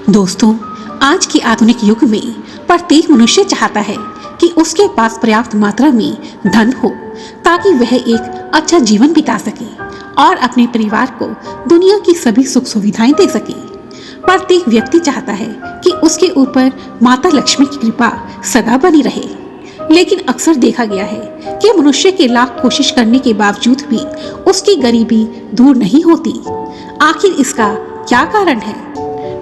दोस्तों, आज के आधुनिक युग में प्रत्येक मनुष्य चाहता है कि उसके पास पर्याप्त मात्रा में धन हो ताकि वह एक अच्छा जीवन बिता सके और अपने परिवार को दुनिया की सभी सुख सुविधाएं दे सके। प्रत्येक व्यक्ति चाहता है कि उसके ऊपर माता लक्ष्मी की कृपा सदा बनी रहे, लेकिन अक्सर देखा गया है कि मनुष्य के लाख कोशिश करने के बावजूद भी उसकी गरीबी दूर नहीं होती। आखिर इसका क्या कारण है?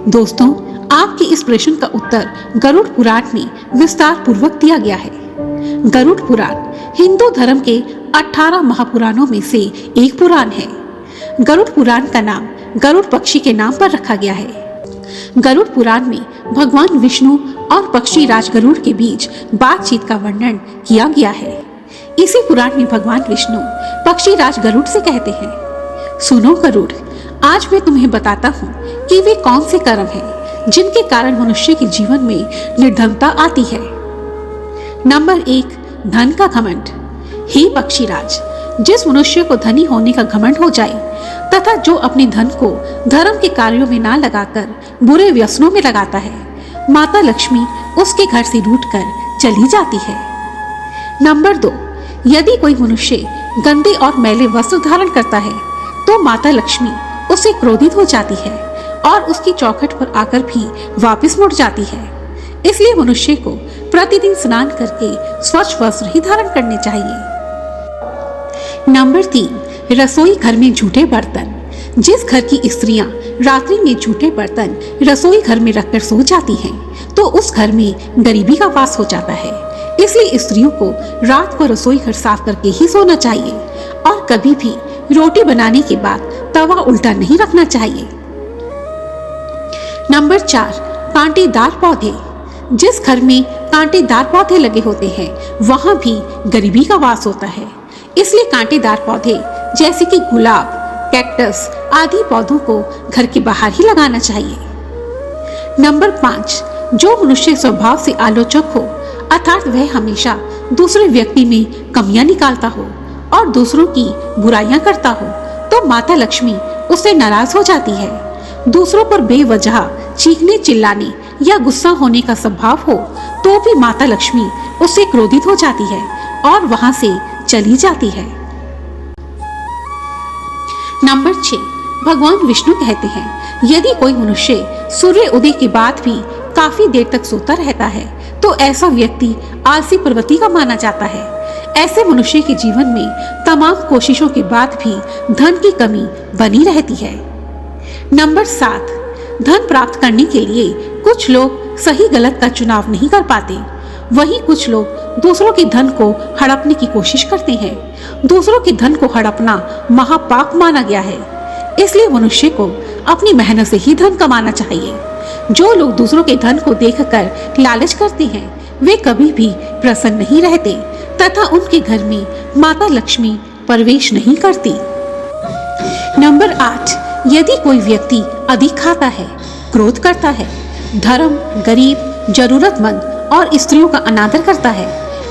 दोस्तों, आपके इस प्रश्न का उत्तर गरुड़ पुराण में विस्तार पूर्वक दिया गया है। गरुड़ पुराण हिंदू धर्म के 18 महापुराणों में से एक पुराण है। गरुड़ पुराण का नाम गरुड़ पक्षी के नाम पर रखा गया है। गरुड़ पुराण में भगवान विष्णु और पक्षी राज गरुड़ के बीच बातचीत का वर्णन किया गया है। इसी पुराण में भगवान विष्णु पक्षी राज गरुड़ से कहते हैं, सुनो गरुड़, आज मैं तुम्हें बताता हूँ कि वे कौन से कर्म हैं जिनके कारण मनुष्य के जीवन में निर्धनता आती है। नंबर 1, धन का घमंड। हे पक्षीराज, जिस मनुष्य को धनी होने का घमंड हो जाए तथा जो अपने धन को धर्म के कार्यों में ना लगाकर बुरे व्यसनों में लगाता है, माता लक्ष्मी उसके घर से रूठकर चली जाती है। नंबर 2, यदि कोई मनुष्य गंदे और मैले वस्त्र धारण करता है तो माता लक्ष्मी उससे क्रोधित हो जाती है और उसकी चौखट पर आकर भी वापस मुड़ जाती है। इसलिए मनुष्य को प्रतिदिन स्नान करके स्वच्छ वस्त्र ही धारण करने चाहिए। नंबर 3, रसोई घर में झूठे बर्तन। जिस घर की स्त्रियां रात्रि में झूठे बर्तन रसोई घर में रखकर सो जाती हैं, तो उस घर में गरीबी का वास हो जाता है। इसलिए स्त्रियों को रात को रसोई घर साफ करके ही सोना चाहिए और कभी भी रोटी बनाने के बाद तवा उल्टा नहीं रखना चाहिए। नंबर 4, कांटेदार पौधे। जिस घर में कांटेदार पौधे लगे होते हैं वहां भी गरीबी का वास होता है। इसलिए कांटेदार पौधे जैसे कि गुलाब, कैक्टस आदि पौधों को घर के बाहर ही लगाना चाहिए। नंबर 5, जो मनुष्य स्वभाव से आलोचक हो, अर्थात वह हमेशा दूसरे व्यक्ति में कमियां निकालता हो और दूसरों की बुराइयां करता हो, तो माता लक्ष्मी उससे नाराज हो जाती है। दूसरों पर बेवजह चीखने, चिल्लाने या गुस्सा होने का स्वभाव हो तो भी माता लक्ष्मी उससे क्रोधित हो जाती है और वहां से चली जाती है। नंबर 6, भगवान विष्णु कहते हैं, यदि कोई मनुष्य सूर्य उदय के बाद भी काफी देर तक सोता रहता है तो ऐसा व्यक्ति आलसी प्रवृत्ति का माना जाता है। ऐसे मनुष्य के जीवन में तमाम कोशिशों के बाद भी धन की कमी बनी रहती है। नंबर 7, धन प्राप्त करने के लिए कुछ लोग सही गलत का चुनाव नहीं कर पाते। वहीं कुछ लोग दूसरों के धन को हड़पने की कोशिश करते हैं। दूसरों के धन को हड़पना महापाप माना गया है। इसलिए मनुष्य को अपनी मेहनत से ही धन कमाना चाहिए। जो लोग दूसरों के धन को देखकर लालच करते हैं वे कभी भी प्रसन्न नहीं रहते तथा उनके घर में माता लक्ष्मी प्रवेश नहीं करती। नंबर 8, यदि कोई व्यक्ति अधिक खाता है, क्रोध करता है, धर्म, गरीब, जरूरतमंद और स्त्रियों का अनादर करता है,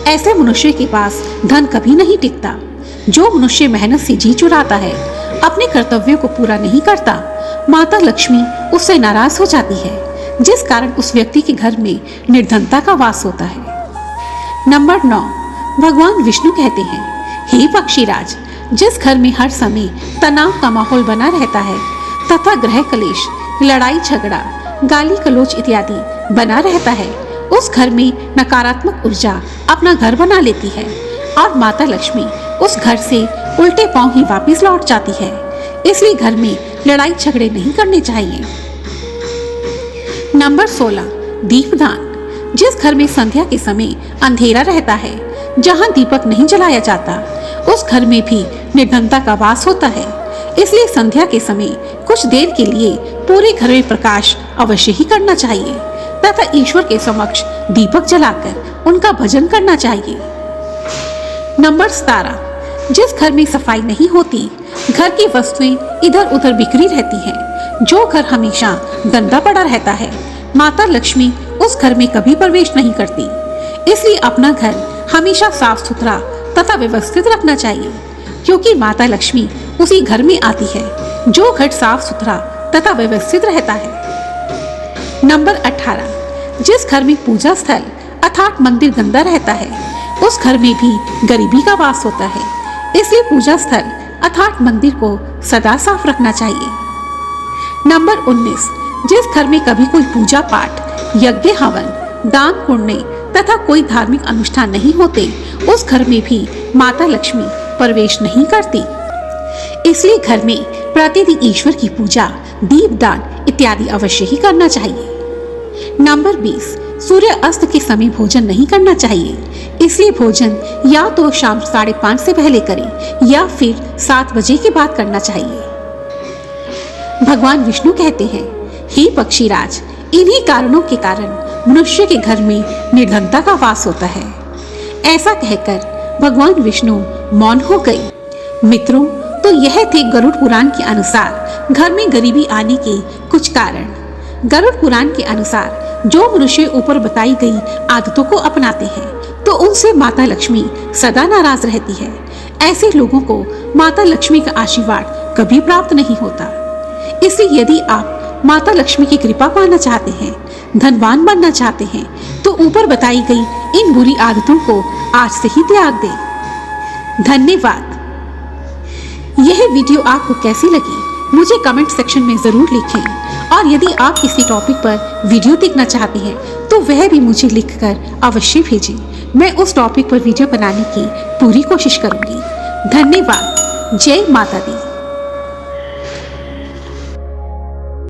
ऐसे मनुष्य के पास धन कभी नहीं टिकता। जो मनुष्य मेहनत से जी चुराता है, अपने कर्तव्यों को पूरा नहीं करता, माता लक्ष्मी उससे नाराज हो जाती है, जिस कारण उस व्यक्ति के घर में निर्धनता का वास होता है। नंबर 9, भगवान विष्णु कहते हैं, हे पक्षीराज, जिस घर में हर समय तनाव का माहौल बना रहता है तथा गृह कलेश, लड़ाई झगड़ा, गाली गलौज इत्यादि बना रहता है, उस घर में नकारात्मक ऊर्जा अपना घर बना लेती है और माता लक्ष्मी उस घर से उल्टे पांव ही वापस लौट जाती है। इसलिए घर में लड़ाई झगड़े नहीं करने चाहिए। नंबर 16, दीपदान। जिस घर में संध्या के समय अंधेरा रहता है, जहां दीपक नहीं जलाया जाता, उस घर में भी निर्धनता का वास होता है। इसलिए संध्या के समय कुछ देर के लिए पूरे घर में प्रकाश अवश्य ही करना चाहिए तथा ईश्वर के समक्ष दीपक जलाकर उनका भजन करना चाहिए। नंबर 17, जिस घर में सफाई नहीं होती, घर की वस्तुएं इधर उधर बिखरी रहती हैं, जो घर हमेशा गंदा पड़ा रहता है, माता लक्ष्मी उस घर में कभी प्रवेश नहीं करती। इसलिए अपना घर हमेशा साफ सुथरा तथा व्यवस्थित रखना चाहिए, क्योंकि माता लक्ष्मी उसी घर में आती है जो घर साफ सुथरा तथा व्यवस्थित रहता है। नंबर 18, जिस घर में पूजा स्थल अर्थात मंदिर गंदा रहता है उस घर में भी गरीबी का वास होता है। इसलिए पूजा स्थल अर्थात मंदिर को सदा साफ रखना चाहिए। नंबर 19, जिस घर में कभी कोई पूजा पाठ, यज्ञ, हवन, दान, पुण्य तथा कोई धार्मिक अनुष्ठान नहीं होते उस घर में भी माता लक्ष्मी प्रवेश नहीं करती। इसलिए घर में प्रतिदिन ईश्वर की पूजा, दीपदान इत्यादि अवश्य ही करना चाहिए। नंबर 20, सूर्य अस्त के समय भोजन नहीं करना चाहिए। इसलिए भोजन या तो शाम 5:30 से पहले करें या फिर 7 बजे के बाद करना चाहिए। भगवान विष्णु कहते हैं, हे पक्षीराज, इन्हीं कारणों के कारण मनुष्य के घर में निर्धनता का वास होता है। ऐसा कहकर भगवान विष्णु मौन हो गए। मित्रों, तो यह थे गरुड़ पुराण के अनुसार घर में गरीबी आने के कुछ कारण। गरुड़ पुराण के अनुसार जो मनुष्य ऊपर बताई गई आदतों को अपनाते हैं तो उनसे माता लक्ष्मी सदा नाराज रहती है। ऐसे लोगों को माता लक्ष्मी का आशीर्वाद कभी प्राप्त नहीं होता। इसलिए यदि आप माता लक्ष्मी की कृपा पाना चाहते हैं, धनवान बनना चाहते हैं, तो ऊपर बताई गई इन बुरी आदतों को आज से ही त्याग दें। धन्यवाद। यह वीडियो आपको कैसी लगी मुझे कमेंट सेक्शन में जरूर लिखें, और यदि आप किसी टॉपिक पर वीडियो देखना चाहते हैं तो वह भी मुझे लिखकर अवश्य भेजें। मैं उस टॉपिक पर वीडियो बनाने की पूरी कोशिश करूंगी। धन्यवाद। जय माता दी।